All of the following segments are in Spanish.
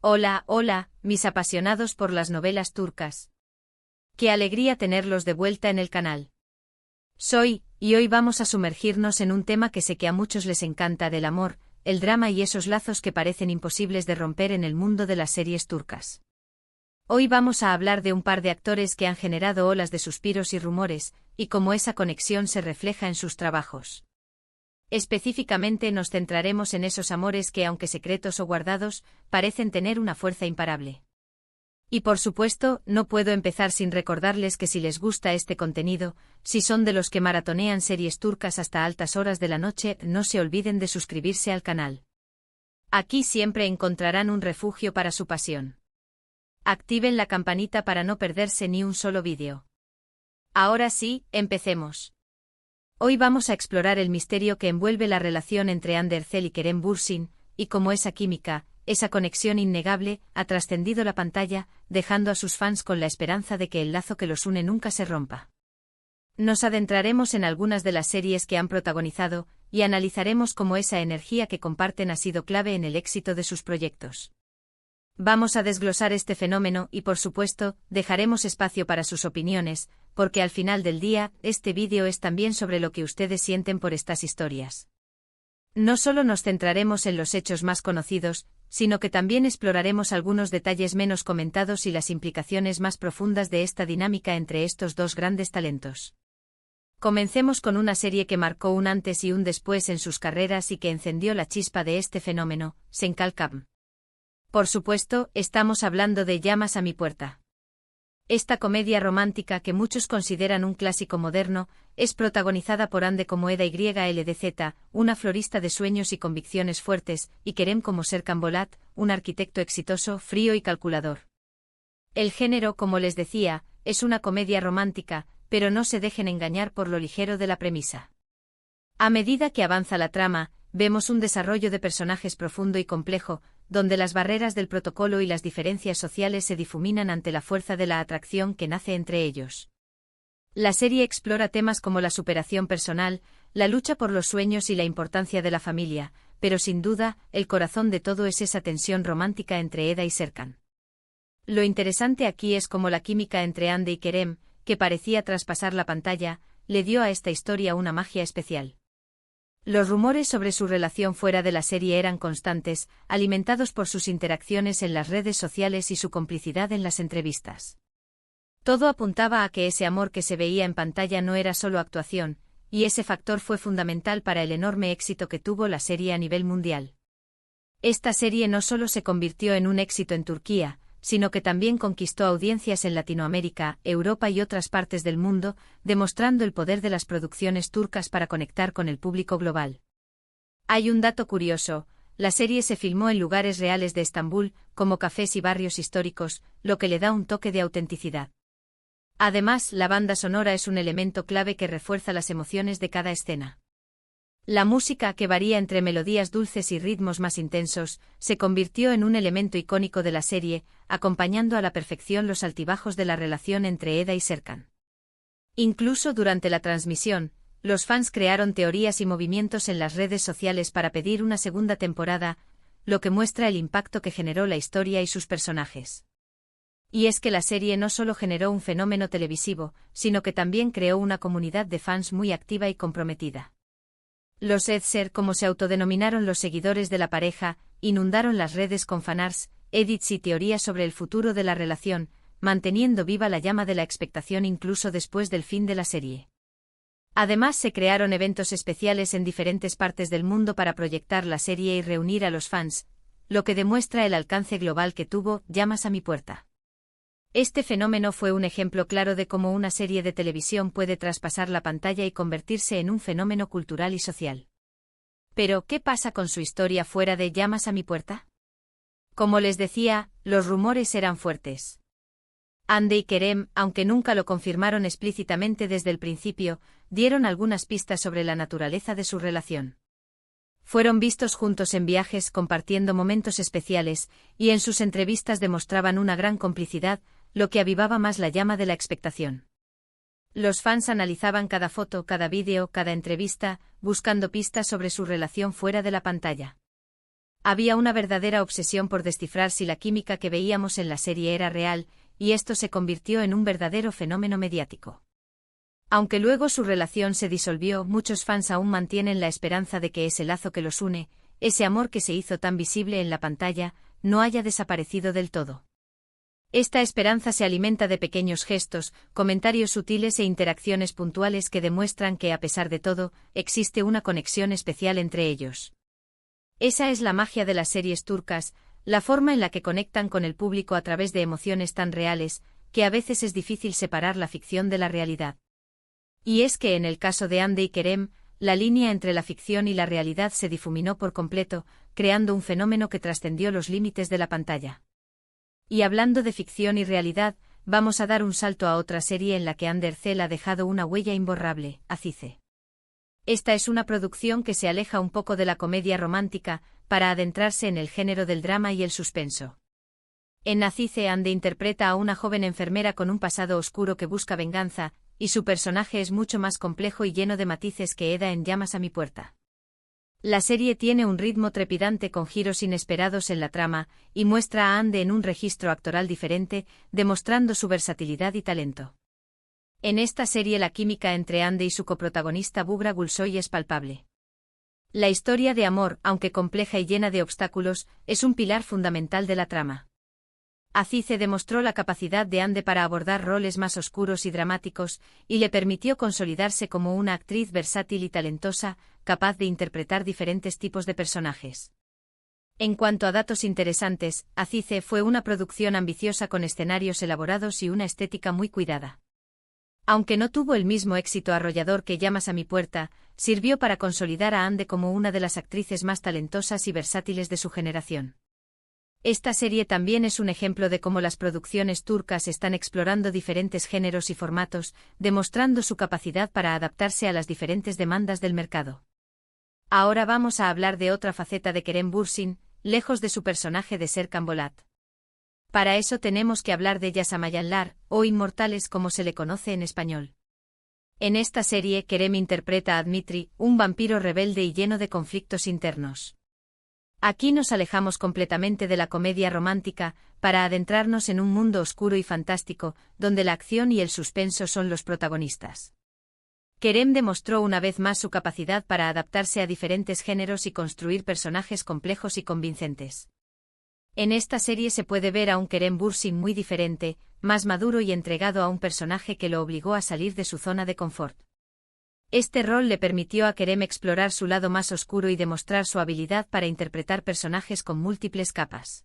Hola, hola, mis apasionados por las novelas turcas. Qué alegría tenerlos de vuelta en el canal. Y hoy vamos a sumergirnos en un tema que sé que a muchos les encanta, del amor, el drama y esos lazos que parecen imposibles de romper en el mundo de las series turcas. Hoy vamos a hablar de un par de actores que han generado olas de suspiros y rumores, y cómo esa conexión se refleja en sus trabajos. Específicamente nos centraremos en esos amores que, aunque secretos o guardados, parecen tener una fuerza imparable. Y por supuesto, no puedo empezar sin recordarles que si les gusta este contenido, si son de los que maratonean series turcas hasta altas horas de la noche, no se olviden de suscribirse al canal. Aquí siempre encontrarán un refugio para su pasión. Activen la campanita para no perderse ni un solo vídeo. Ahora sí, empecemos. Hoy vamos a explorar el misterio que envuelve la relación entre Hande Erçel y Kerem Bürsin, y cómo esa química, esa conexión innegable, ha trascendido la pantalla, dejando a sus fans con la esperanza de que el lazo que los une nunca se rompa. Nos adentraremos en algunas de las series que han protagonizado, y analizaremos cómo esa energía que comparten ha sido clave en el éxito de sus proyectos. Vamos a desglosar este fenómeno y, por supuesto, dejaremos espacio para sus opiniones, porque al final del día, este vídeo es también sobre lo que ustedes sienten por estas historias. No solo nos centraremos en los hechos más conocidos, sino que también exploraremos algunos detalles menos comentados y las implicaciones más profundas de esta dinámica entre estos dos grandes talentos. Comencemos con una serie que marcó un antes y un después en sus carreras y que encendió la chispa de este fenómeno, Sen Kalkam. Por supuesto, estamos hablando de Llamas a mi puerta. Esta comedia romántica, que muchos consideran un clásico moderno, es protagonizada por Hande como Eda Ylz, una florista de sueños y convicciones fuertes, y Kerem como Serkan Bolat, un arquitecto exitoso, frío y calculador. El género, como les decía, es una comedia romántica, pero no se dejen engañar por lo ligero de la premisa. A medida que avanza la trama, vemos un desarrollo de personajes profundo y complejo, donde las barreras del protocolo y las diferencias sociales se difuminan ante la fuerza de la atracción que nace entre ellos. La serie explora temas como la superación personal, la lucha por los sueños y la importancia de la familia, pero sin duda, el corazón de todo es esa tensión romántica entre Eda y Serkan. Lo interesante aquí es cómo la química entre Hande y Kerem, que parecía traspasar la pantalla, le dio a esta historia una magia especial. Los rumores sobre su relación fuera de la serie eran constantes, alimentados por sus interacciones en las redes sociales y su complicidad en las entrevistas. Todo apuntaba a que ese amor que se veía en pantalla no era solo actuación, y ese factor fue fundamental para el enorme éxito que tuvo la serie a nivel mundial. Esta serie no solo se convirtió en un éxito en Turquía, sino que también conquistó audiencias en Latinoamérica, Europa y otras partes del mundo, demostrando el poder de las producciones turcas para conectar con el público global. Hay un dato curioso: la serie se filmó en lugares reales de Estambul, como cafés y barrios históricos, lo que le da un toque de autenticidad. Además, la banda sonora es un elemento clave que refuerza las emociones de cada escena. La música, que varía entre melodías dulces y ritmos más intensos, se convirtió en un elemento icónico de la serie, acompañando a la perfección los altibajos de la relación entre Eda y Serkan. Incluso durante la transmisión, los fans crearon teorías y movimientos en las redes sociales para pedir una segunda temporada, lo que muestra el impacto que generó la historia y sus personajes. Y es que la serie no solo generó un fenómeno televisivo, sino que también creó una comunidad de fans muy activa y comprometida. Los Edser, como se autodenominaron los seguidores de la pareja, inundaron las redes con fanarts, edits y teorías sobre el futuro de la relación, manteniendo viva la llama de la expectación incluso después del fin de la serie. Además, se crearon eventos especiales en diferentes partes del mundo para proyectar la serie y reunir a los fans, lo que demuestra el alcance global que tuvo Llamas a mi puerta. Este fenómeno fue un ejemplo claro de cómo una serie de televisión puede traspasar la pantalla y convertirse en un fenómeno cultural y social. Pero, ¿qué pasa con su historia fuera de Llamas a mi puerta? Como les decía, los rumores eran fuertes. Hande y Kerem, aunque nunca lo confirmaron explícitamente desde el principio, dieron algunas pistas sobre la naturaleza de su relación. Fueron vistos juntos en viajes, compartiendo momentos especiales, y en sus entrevistas demostraban una gran complicidad, lo que avivaba más la llama de la expectación. Los fans analizaban cada foto, cada vídeo, cada entrevista, buscando pistas sobre su relación fuera de la pantalla. Había una verdadera obsesión por descifrar si la química que veíamos en la serie era real, y esto se convirtió en un verdadero fenómeno mediático. Aunque luego su relación se disolvió, muchos fans aún mantienen la esperanza de que ese lazo que los une, ese amor que se hizo tan visible en la pantalla, no haya desaparecido del todo. Esta esperanza se alimenta de pequeños gestos, comentarios sutiles e interacciones puntuales que demuestran que, a pesar de todo, existe una conexión especial entre ellos. Esa es la magia de las series turcas, la forma en la que conectan con el público a través de emociones tan reales, que a veces es difícil separar la ficción de la realidad. Y es que en el caso de Hande y Kerem, la línea entre la ficción y la realidad se difuminó por completo, creando un fenómeno que trascendió los límites de la pantalla. Y hablando de ficción y realidad, vamos a dar un salto a otra serie en la que Hande Erçel ha dejado una huella imborrable, Azize. Esta es una producción que se aleja un poco de la comedia romántica, para adentrarse en el género del drama y el suspenso. En Azize, Hande interpreta a una joven enfermera con un pasado oscuro que busca venganza, y su personaje es mucho más complejo y lleno de matices que Eda en Llamas a mi puerta. La serie tiene un ritmo trepidante con giros inesperados en la trama, y muestra a Hande en un registro actoral diferente, demostrando su versatilidad y talento. En esta serie la química entre Hande y su coprotagonista Buğra Gülsoy es palpable. La historia de amor, aunque compleja y llena de obstáculos, es un pilar fundamental de la trama. Azize demostró la capacidad de Hande para abordar roles más oscuros y dramáticos, y le permitió consolidarse como una actriz versátil y talentosa, capaz de interpretar diferentes tipos de personajes. En cuanto a datos interesantes, Azize fue una producción ambiciosa con escenarios elaborados y una estética muy cuidada. Aunque no tuvo el mismo éxito arrollador que Llamas a mi puerta, sirvió para consolidar a Hande como una de las actrices más talentosas y versátiles de su generación. Esta serie también es un ejemplo de cómo las producciones turcas están explorando diferentes géneros y formatos, demostrando su capacidad para adaptarse a las diferentes demandas del mercado. Ahora vamos a hablar de otra faceta de Kerem Bürsin, lejos de su personaje de Serkan Bolat. Para eso tenemos que hablar de Yaşamayanlar, o Inmortales como se le conoce en español. En esta serie Kerem interpreta a Dmitri, un vampiro rebelde y lleno de conflictos internos. Aquí nos alejamos completamente de la comedia romántica, para adentrarnos en un mundo oscuro y fantástico, donde la acción y el suspenso son los protagonistas. Kerem demostró una vez más su capacidad para adaptarse a diferentes géneros y construir personajes complejos y convincentes. En esta serie se puede ver a un Kerem Bürsin muy diferente, más maduro y entregado a un personaje que lo obligó a salir de su zona de confort. Este rol le permitió a Kerem explorar su lado más oscuro y demostrar su habilidad para interpretar personajes con múltiples capas.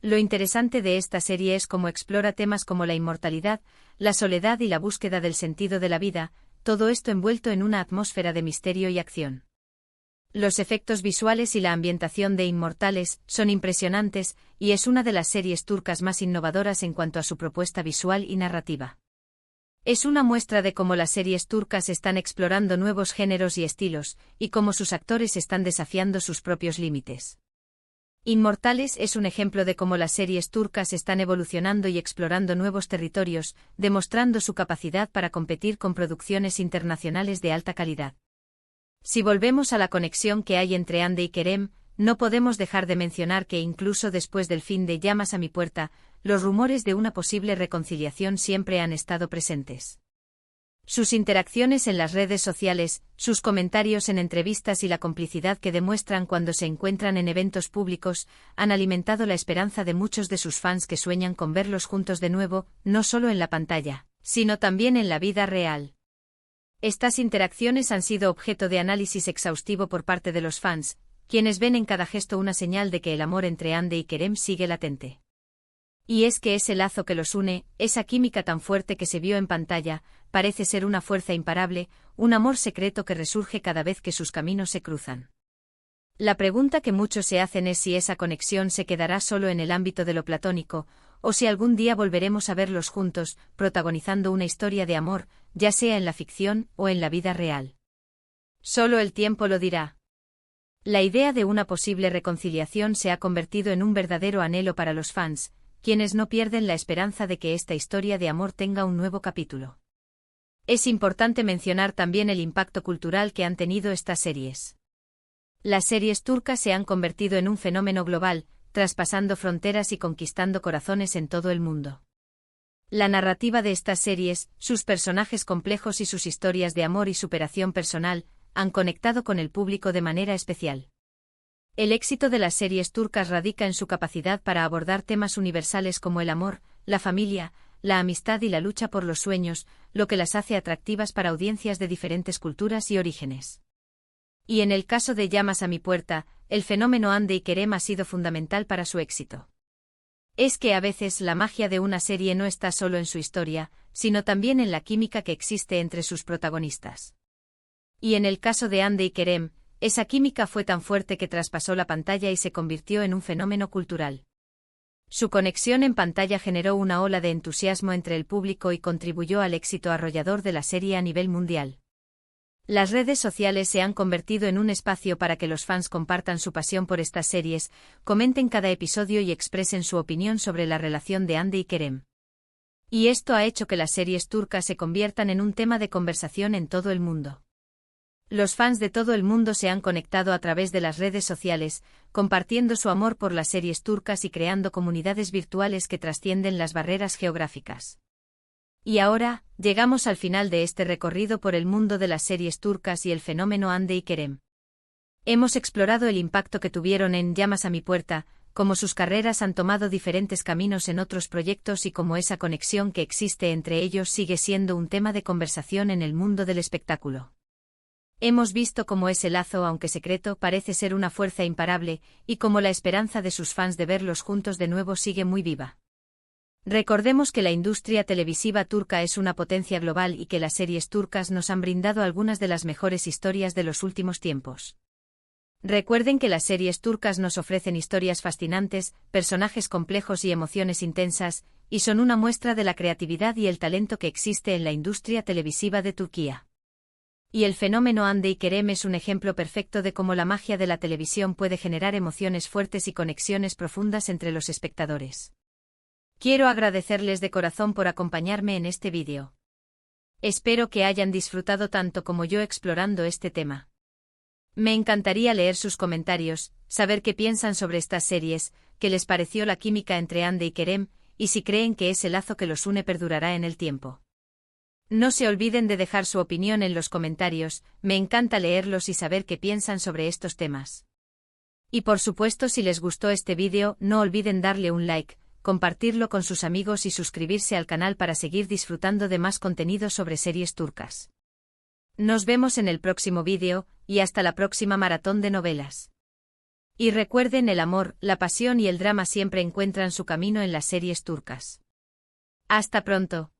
Lo interesante de esta serie es cómo explora temas como la inmortalidad, la soledad y la búsqueda del sentido de la vida, todo esto envuelto en una atmósfera de misterio y acción. Los efectos visuales y la ambientación de Inmortales son impresionantes, y es una de las series turcas más innovadoras en cuanto a su propuesta visual y narrativa. Es una muestra de cómo las series turcas están explorando nuevos géneros y estilos, y cómo sus actores están desafiando sus propios límites. Inmortales es un ejemplo de cómo las series turcas están evolucionando y explorando nuevos territorios, demostrando su capacidad para competir con producciones internacionales de alta calidad. Si volvemos a la conexión que hay entre Hande y Kerem, no podemos dejar de mencionar que incluso después del fin de Llamas a mi puerta, los rumores de una posible reconciliación siempre han estado presentes. Sus interacciones en las redes sociales, sus comentarios en entrevistas y la complicidad que demuestran cuando se encuentran en eventos públicos, han alimentado la esperanza de muchos de sus fans que sueñan con verlos juntos de nuevo, no solo en la pantalla, sino también en la vida real. Estas interacciones han sido objeto de análisis exhaustivo por parte de los fans, quienes ven en cada gesto una señal de que el amor entre Hande y Kerem sigue latente. Y es que ese lazo que los une, esa química tan fuerte que se vio en pantalla, parece ser una fuerza imparable, un amor secreto que resurge cada vez que sus caminos se cruzan. La pregunta que muchos se hacen es si esa conexión se quedará solo en el ámbito de lo platónico, o si algún día volveremos a verlos juntos, protagonizando una historia de amor, ya sea en la ficción o en la vida real. Solo el tiempo lo dirá. La idea de una posible reconciliación se ha convertido en un verdadero anhelo para los fans, quienes no pierden la esperanza de que esta historia de amor tenga un nuevo capítulo. Es importante mencionar también el impacto cultural que han tenido estas series. Las series turcas se han convertido en un fenómeno global, traspasando fronteras y conquistando corazones en todo el mundo. La narrativa de estas series, sus personajes complejos y sus historias de amor y superación personal, han conectado con el público de manera especial. El éxito de las series turcas radica en su capacidad para abordar temas universales como el amor, la familia, la amistad y la lucha por los sueños, lo que las hace atractivas para audiencias de diferentes culturas y orígenes. Y en el caso de Llamas a mi puerta, el fenómeno Hande y Kerem ha sido fundamental para su éxito. Es que a veces la magia de una serie no está solo en su historia, sino también en la química que existe entre sus protagonistas. Y en el caso de Hande y Kerem, esa química fue tan fuerte que traspasó la pantalla y se convirtió en un fenómeno cultural. Su conexión en pantalla generó una ola de entusiasmo entre el público y contribuyó al éxito arrollador de la serie a nivel mundial. Las redes sociales se han convertido en un espacio para que los fans compartan su pasión por estas series, comenten cada episodio y expresen su opinión sobre la relación de Hande y Kerem. Y esto ha hecho que las series turcas se conviertan en un tema de conversación en todo el mundo. Los fans de todo el mundo se han conectado a través de las redes sociales, compartiendo su amor por las series turcas y creando comunidades virtuales que trascienden las barreras geográficas. Y ahora, llegamos al final de este recorrido por el mundo de las series turcas y el fenómeno Hande y Kerem. Hemos explorado el impacto que tuvieron en Llamas a mi puerta, cómo sus carreras han tomado diferentes caminos en otros proyectos y cómo esa conexión que existe entre ellos sigue siendo un tema de conversación en el mundo del espectáculo. Hemos visto cómo ese lazo, aunque secreto, parece ser una fuerza imparable, y cómo la esperanza de sus fans de verlos juntos de nuevo sigue muy viva. Recordemos que la industria televisiva turca es una potencia global y que las series turcas nos han brindado algunas de las mejores historias de los últimos tiempos. Recuerden que las series turcas nos ofrecen historias fascinantes, personajes complejos y emociones intensas, y son una muestra de la creatividad y el talento que existe en la industria televisiva de Turquía. Y el fenómeno Hande y Kerem es un ejemplo perfecto de cómo la magia de la televisión puede generar emociones fuertes y conexiones profundas entre los espectadores. Quiero agradecerles de corazón por acompañarme en este vídeo. Espero que hayan disfrutado tanto como yo explorando este tema. Me encantaría leer sus comentarios, saber qué piensan sobre estas series, qué les pareció la química entre Hande y Kerem, y si creen que ese lazo que los une perdurará en el tiempo. No se olviden de dejar su opinión en los comentarios, me encanta leerlos y saber qué piensan sobre estos temas. Y por supuesto, si les gustó este vídeo, no olviden darle un like, compartirlo con sus amigos y suscribirse al canal para seguir disfrutando de más contenido sobre series turcas. Nos vemos en el próximo vídeo, y hasta la próxima maratón de novelas. Y recuerden, el amor, la pasión y el drama siempre encuentran su camino en las series turcas. Hasta pronto.